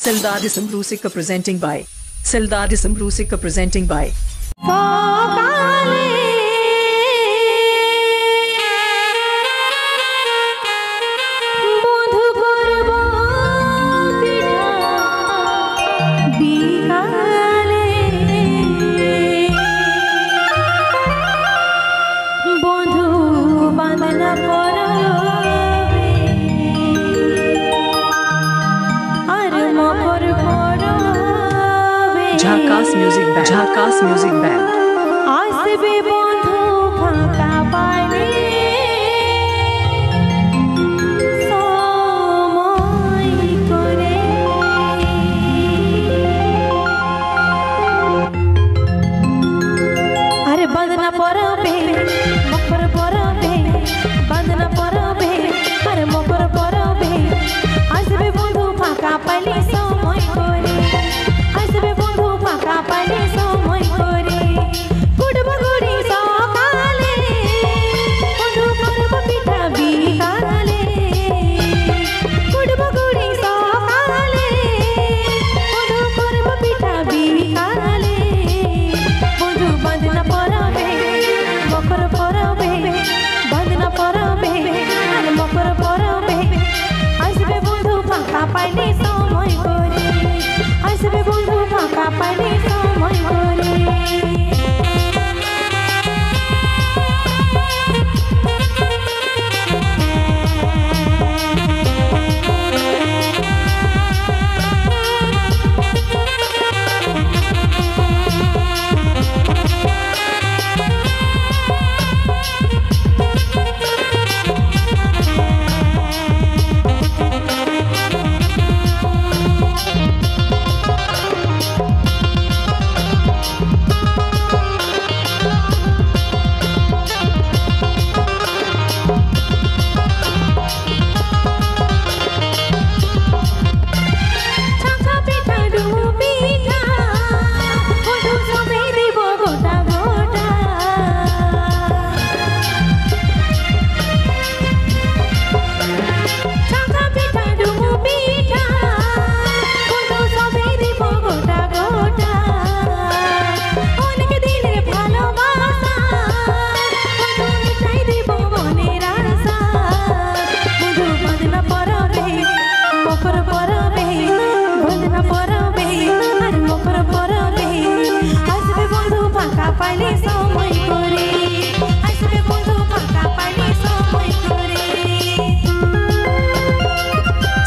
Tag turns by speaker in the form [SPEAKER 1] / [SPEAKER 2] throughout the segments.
[SPEAKER 1] Sildadism Rusika presenting by Sildadism Rusika presenting by Jharkhas Music Band. Jharkhas Music Band.
[SPEAKER 2] আসবে বন্ধু ফাঁকা পাইলে সময় করে আরে বদনা পরবে মকর পরবে বদনা পরবে আরে মকর পরবে আসবে বন্ধু ফাঁকা পাইলে সময় করে আসবে বন্ধু ফাঁকা পাইলে সময় করে গুড়ব গুড়ি সকালে বন্ধু করব পিঠা বিকালে গুড়ব গুড়ি সকালে বন্ধু করব পিঠা বিকালে বন্ধু বন্দনা পরবে মকর পরবে বন্দনা পরবে আর মকর পরবে আসবে বন্ধু ফাঁকা পাইলে সময় করে আসবে বন্ধু ফাঁকা পাইলে সময় করে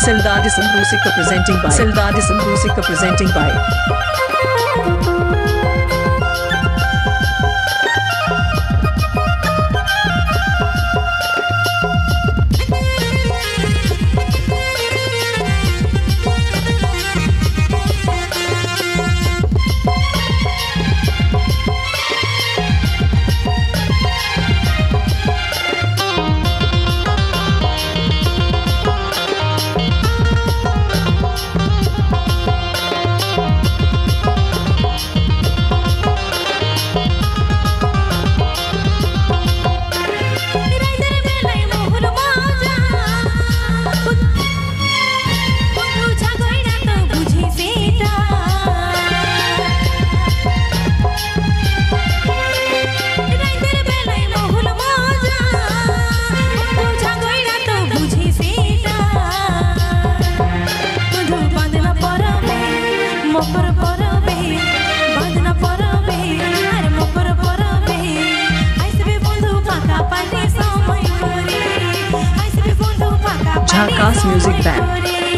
[SPEAKER 1] Sildadism Rusika presenting by Sildadism Rusika presenting by Jharkhas Music Band.